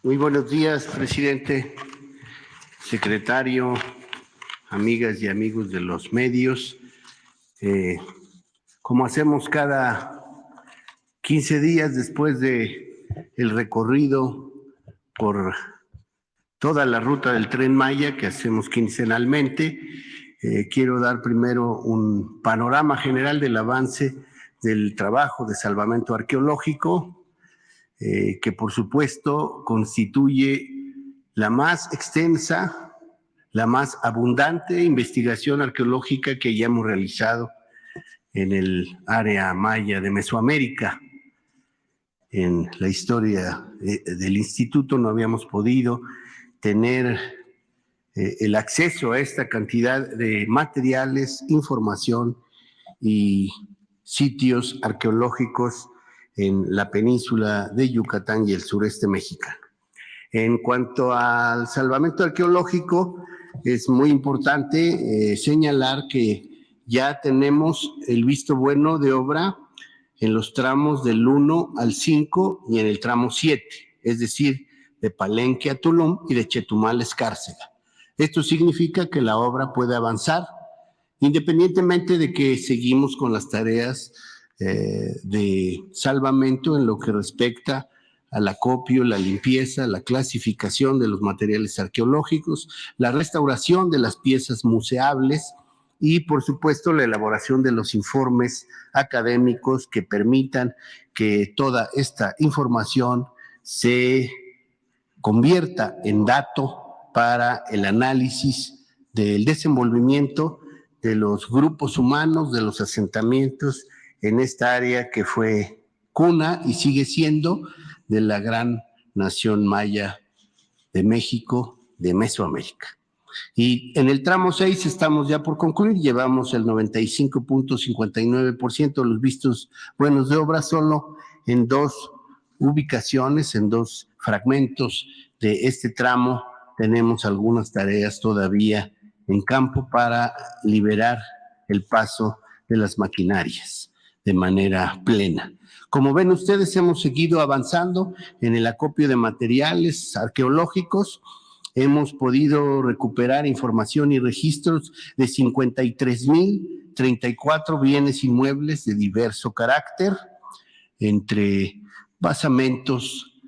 Muy buenos días, presidente, secretario, amigas y amigos de los medios. Como hacemos cada 15 días después de el recorrido por toda la ruta del Tren Maya que hacemos quincenalmente, quiero dar primero un panorama general del avance del trabajo de salvamento arqueológico, que por supuesto constituye la más extensa, la más abundante investigación arqueológica que hayamos realizado en el área maya de Mesoamérica. En la historia del instituto no habíamos podido tener el acceso a esta cantidad de materiales, información y sitios arqueológicos en la península de Yucatán y el sureste mexicano. En cuanto al salvamento arqueológico, es muy importante señalar que ya tenemos el visto bueno de obra en los tramos del 1 al 5 y en el tramo 7, es decir, de Palenque a Tulum y de Chetumal a Escárcega. Esto significa que la obra puede avanzar, independientemente de que seguimos con las tareas de salvamento en lo que respecta al acopio, la limpieza, la clasificación de los materiales arqueológicos, la restauración de las piezas museables y, por supuesto, la elaboración de los informes académicos que permitan que toda esta información se convierta en dato para el análisis del desenvolvimiento de los grupos humanos, de los asentamientos en esta área que fue cuna y sigue siendo de la gran nación maya de México, de Mesoamérica. Y en el tramo 6 estamos ya por concluir, llevamos el 95.59% de los vistos buenos de obra solo en 2 ubicaciones, en 2 fragmentos de este tramo. Tenemos algunas tareas todavía en campo para liberar el paso de las maquinarias de manera plena. Como ven ustedes, hemos seguido avanzando en el acopio de materiales arqueológicos. Hemos podido recuperar información y registros de 53,034 bienes inmuebles de diverso carácter, entre basamentos,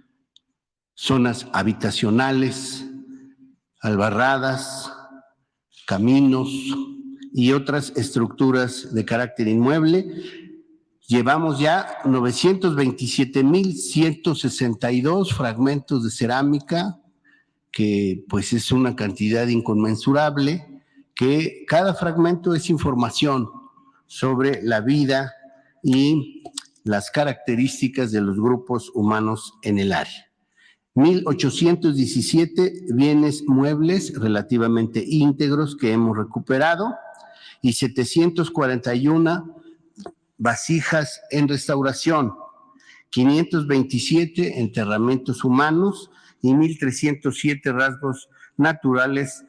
zonas habitacionales, albarradas, caminos y otras estructuras de carácter inmueble. Llevamos ya 927,162 fragmentos de cerámica, que pues es una cantidad inconmensurable, que cada fragmento es información sobre la vida y las características de los grupos humanos en el área. 1,817 bienes muebles relativamente íntegros que hemos recuperado y 741 vasijas en restauración, 527 enterramientos humanos y 1,307 rasgos naturales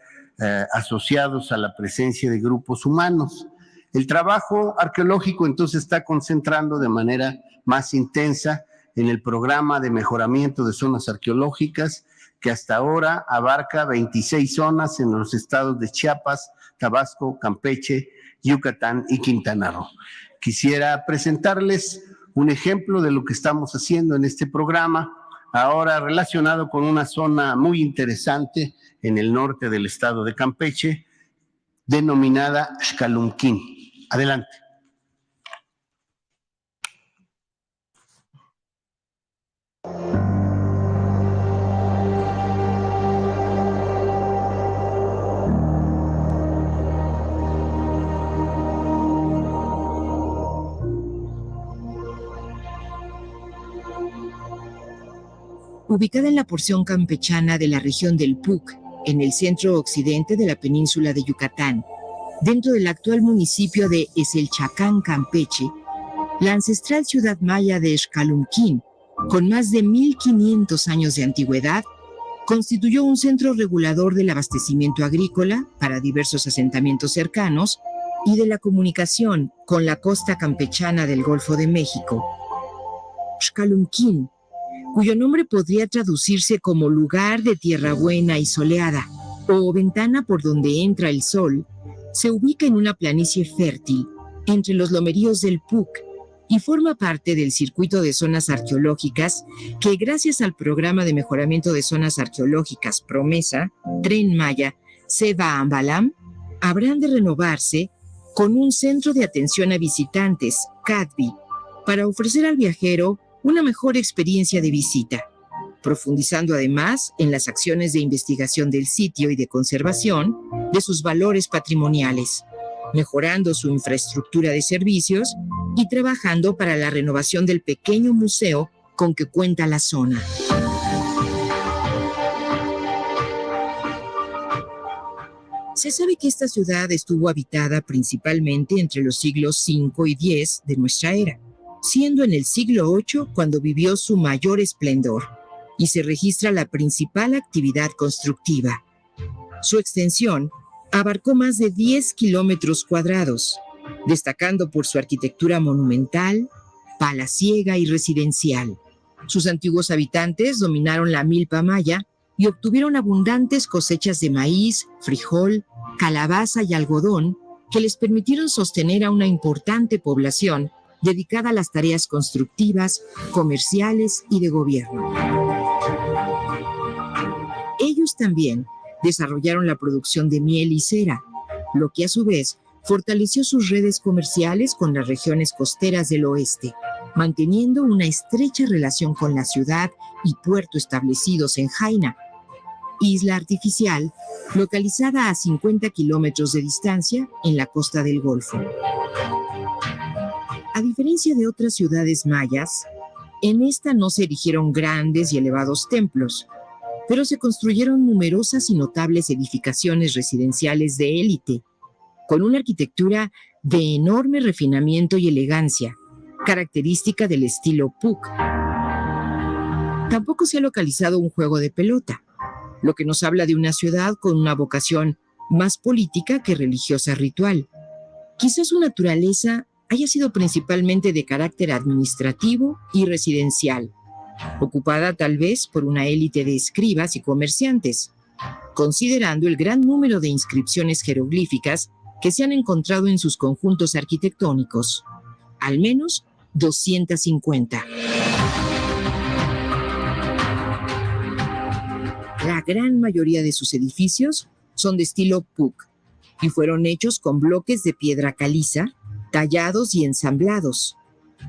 asociados a la presencia de grupos humanos. El trabajo arqueológico entonces está concentrando de manera más intensa en el programa de mejoramiento de zonas arqueológicas, que hasta ahora abarca 26 zonas en los estados de Chiapas, Tabasco, Campeche, Yucatán y Quintana Roo. Quisiera presentarles un ejemplo de lo que estamos haciendo en este programa, ahora relacionado con una zona muy interesante en el norte del estado de Campeche, denominada Xcalumquín. Adelante. Ubicada en la porción campechana de la región del Puc, en el centro occidente de la península de Yucatán, dentro del actual municipio de Eselchacán, Campeche, la ancestral ciudad maya de Xcalumquín, con más de 1,500 años de antigüedad, constituyó un centro regulador del abastecimiento agrícola para diversos asentamientos cercanos y de la comunicación con la costa campechana del Golfo de México. Xcalumquín cuyo nombre podría traducirse como lugar de tierra buena y soleada, o ventana por donde entra el sol, se ubica en una planicie fértil entre los lomeríos del Puc y forma parte del circuito de zonas arqueológicas que, gracias al programa de mejoramiento de zonas arqueológicas Promesa, Tren Maya, Seba Ambalam, habrán de renovarse con un centro de atención a visitantes, CADVI, para ofrecer al viajero una mejor experiencia de visita, profundizando además en las acciones de investigación del sitio y de conservación de sus valores patrimoniales, mejorando su infraestructura de servicios y trabajando para la renovación del pequeño museo con que cuenta la zona. Se sabe que esta ciudad estuvo habitada principalmente entre los siglos V y X de nuestra era, siendo en el siglo VIII cuando vivió su mayor esplendor y se registra la principal actividad constructiva. Su extensión abarcó más de 10 kilómetros cuadrados, destacando por su arquitectura monumental, palaciega y residencial. Sus antiguos habitantes dominaron la milpa maya y obtuvieron abundantes cosechas de maíz, frijol, calabaza y algodón que les permitieron sostener a una importante población dedicada a las tareas constructivas, comerciales y de gobierno. Ellos también desarrollaron la producción de miel y cera, lo que a su vez fortaleció sus redes comerciales con las regiones costeras del oeste, manteniendo una estrecha relación con la ciudad y puerto establecidos en Jaina, isla artificial localizada a 50 kilómetros de distancia en la costa del Golfo. A diferencia de otras ciudades mayas, en esta no se erigieron grandes y elevados templos, pero se construyeron numerosas y notables edificaciones residenciales de élite, con una arquitectura de enorme refinamiento y elegancia, característica del estilo Puc. Tampoco se ha localizado un juego de pelota, lo que nos habla de una ciudad con una vocación más política que religiosa ritual. Quizás su naturaleza haya sido principalmente de carácter administrativo y residencial, ocupada tal vez por una élite de escribas y comerciantes, considerando el gran número de inscripciones jeroglíficas que se han encontrado en sus conjuntos arquitectónicos, al menos 250. La gran mayoría de sus edificios son de estilo Puc y fueron hechos con bloques de piedra caliza, tallados y ensamblados,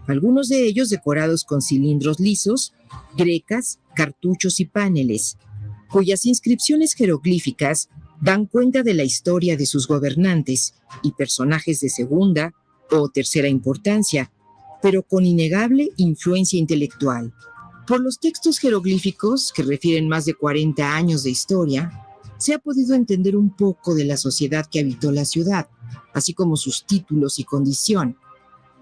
algunos de ellos decorados con cilindros lisos, grecas, cartuchos y paneles, cuyas inscripciones jeroglíficas dan cuenta de la historia de sus gobernantes y personajes de segunda o tercera importancia, pero con innegable influencia intelectual. Por los textos jeroglíficos, que refieren más de 40 años de historia, se ha podido entender un poco de la sociedad que habitó la ciudad, así como sus títulos y condición.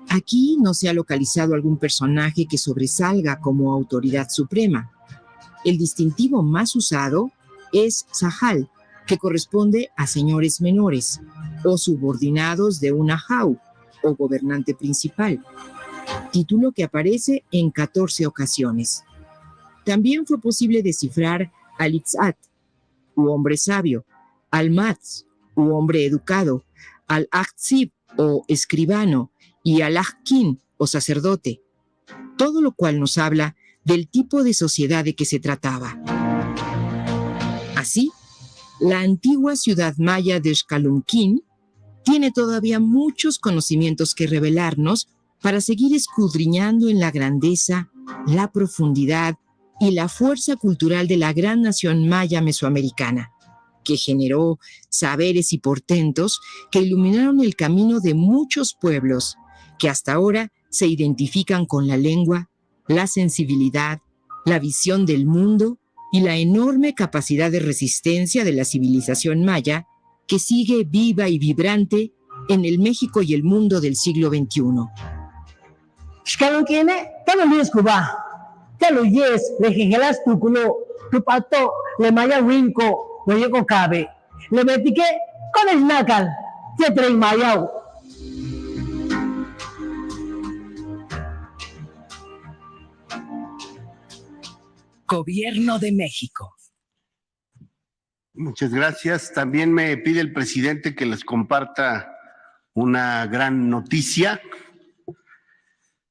Aquí no se ha localizado algún personaje que sobresalga como autoridad suprema. El distintivo más usado es Sahal, que corresponde a señores menores o subordinados de una jau o gobernante principal, título que aparece en 14 ocasiones. También fue posible descifrar al Itzat, u hombre sabio, al Matz, u hombre educado, al Aktsib, o escribano, y al Ahkin, o sacerdote, todo lo cual nos habla del tipo de sociedad de que se trataba. Así, la antigua ciudad maya de Xcalunquín tiene todavía muchos conocimientos que revelarnos para seguir escudriñando en la grandeza, la profundidad y la fuerza cultural de la gran nación maya mesoamericana, que generó saberes y portentos que iluminaron el camino de muchos pueblos que hasta ahora se identifican con la lengua, la sensibilidad, la visión del mundo y la enorme capacidad de resistencia de la civilización maya que sigue viva y vibrante en el México y el mundo del siglo XXI. Xcalunquine, tano lies kuba, talo yes, le jejelas tuculo, tu pato, le maya winco, le llego cabe, le metique con el nacal, te tren mayao. Gobierno de México. Muchas gracias. También me pide el presidente que les comparta una gran noticia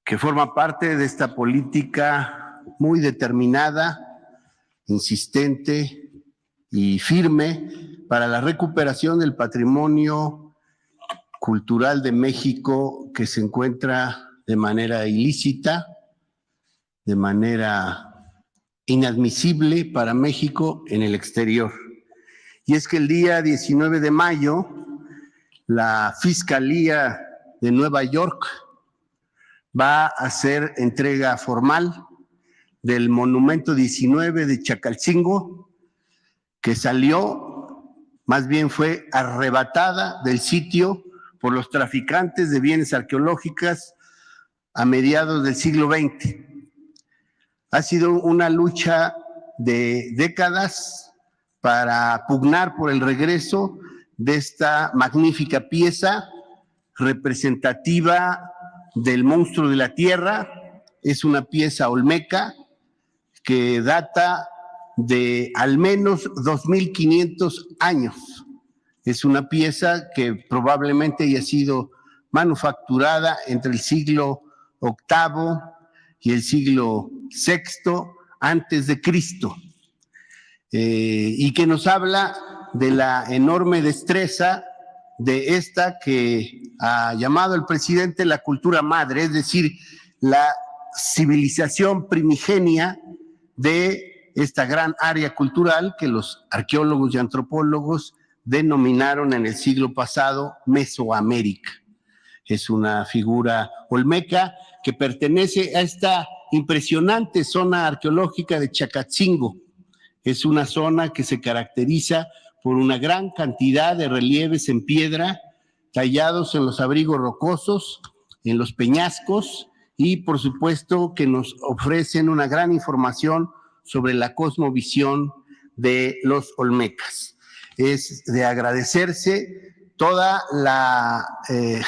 que forma parte de esta política muy determinada, insistente y firme para la recuperación del patrimonio cultural de México que se encuentra de manera ilícita, de manera inadmisible para México en el exterior. Y es que el día 19 de mayo, la Fiscalía de Nueva York va a hacer entrega formal del monumento 19 de Chacalcingo, que salió, más bien fue arrebatada del sitio por los traficantes de bienes arqueológicos a mediados del siglo XX. Ha sido una lucha de décadas para pugnar por el regreso de esta magnífica pieza representativa del monstruo de la tierra. Es una pieza olmeca que data de al menos 2500 años. Es una pieza que probablemente haya sido manufacturada entre el siglo VIII y el siglo VI antes de Cristo. Y que nos habla de la enorme destreza de esta que ha llamado el presidente la cultura madre, es decir, la civilización primigenia de esta gran área cultural que los arqueólogos y antropólogos denominaron en el siglo pasado Mesoamérica. Es una figura olmeca que pertenece a esta impresionante zona arqueológica de Chacalcingo. Es una zona que se caracteriza por una gran cantidad de relieves en piedra, tallados en los abrigos rocosos, en los peñascos, y por supuesto que nos ofrecen una gran información sobre la cosmovisión de los olmecas. Es de agradecerse toda la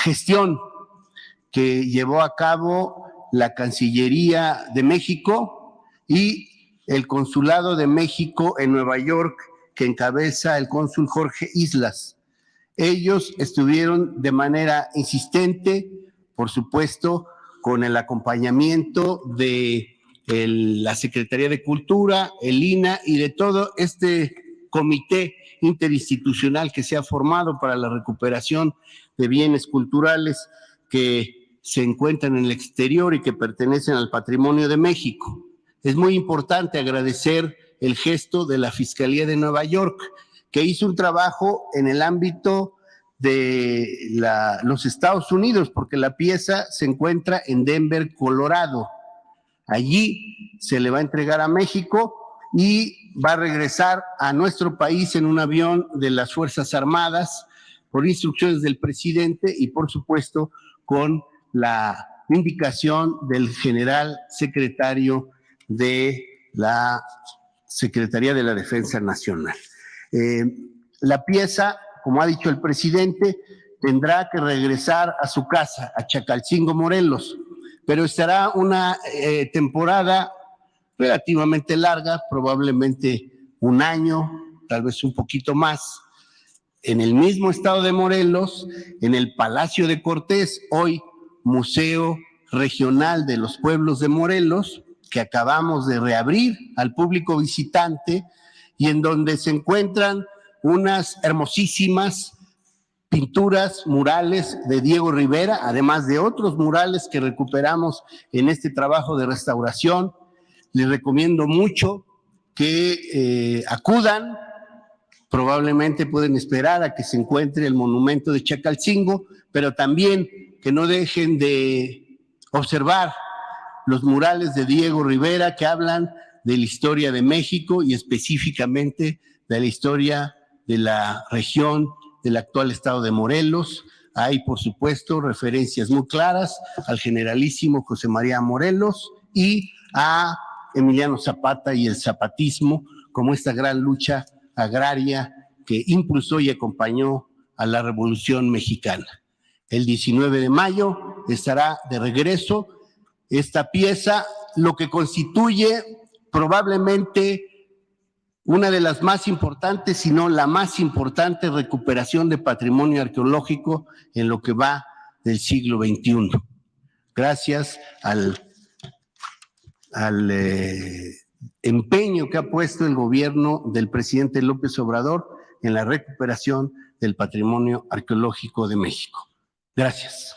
gestión que llevó a cabo la Cancillería de México y el Consulado de México en Nueva York, que encabeza el cónsul Jorge Islas. Ellos estuvieron de manera insistente, por supuesto, con el acompañamiento de la Secretaría de Cultura, el INAH y de todo este comité interinstitucional que se ha formado para la recuperación de bienes culturales que se encuentran en el exterior y que pertenecen al patrimonio de México. Es muy importante agradecer el gesto de la Fiscalía de Nueva York, que hizo un trabajo en el ámbito de los Estados Unidos, porque la pieza se encuentra en Denver, Colorado. Allí se le va a entregar a México y va a regresar a nuestro país en un avión de las Fuerzas Armadas por instrucciones del presidente y, por supuesto, con la indicación del general secretario de la Secretaría de la Defensa Nacional. La pieza, como ha dicho el presidente, tendrá que regresar a su casa, a Chacalcingo, Morelos, pero estará una temporada relativamente larga, probablemente un año, tal vez un poquito más, en el mismo estado de Morelos, en el Palacio de Cortés, hoy Museo Regional de los Pueblos de Morelos, que acabamos de reabrir al público visitante y en donde se encuentran unas hermosísimas pinturas, murales de Diego Rivera, además de otros murales que recuperamos en este trabajo de restauración. Les recomiendo mucho que acudan, probablemente pueden esperar a que se encuentre el monumento de Chacalcingo, pero también que no dejen de observar los murales de Diego Rivera que hablan de la historia de México y específicamente de la historia de la región del actual estado de Morelos. Hay, por supuesto, referencias muy claras al generalísimo José María Morelos y a Emiliano Zapata y el zapatismo como esta gran lucha agraria que impulsó y acompañó a la Revolución Mexicana. El 19 de mayo estará de regreso esta pieza, lo que constituye probablemente una de las más importantes, si no la más importante recuperación de patrimonio arqueológico en lo que va del siglo XXI. Gracias al empeño que ha puesto el gobierno del presidente López Obrador en la recuperación del patrimonio arqueológico de México. Gracias.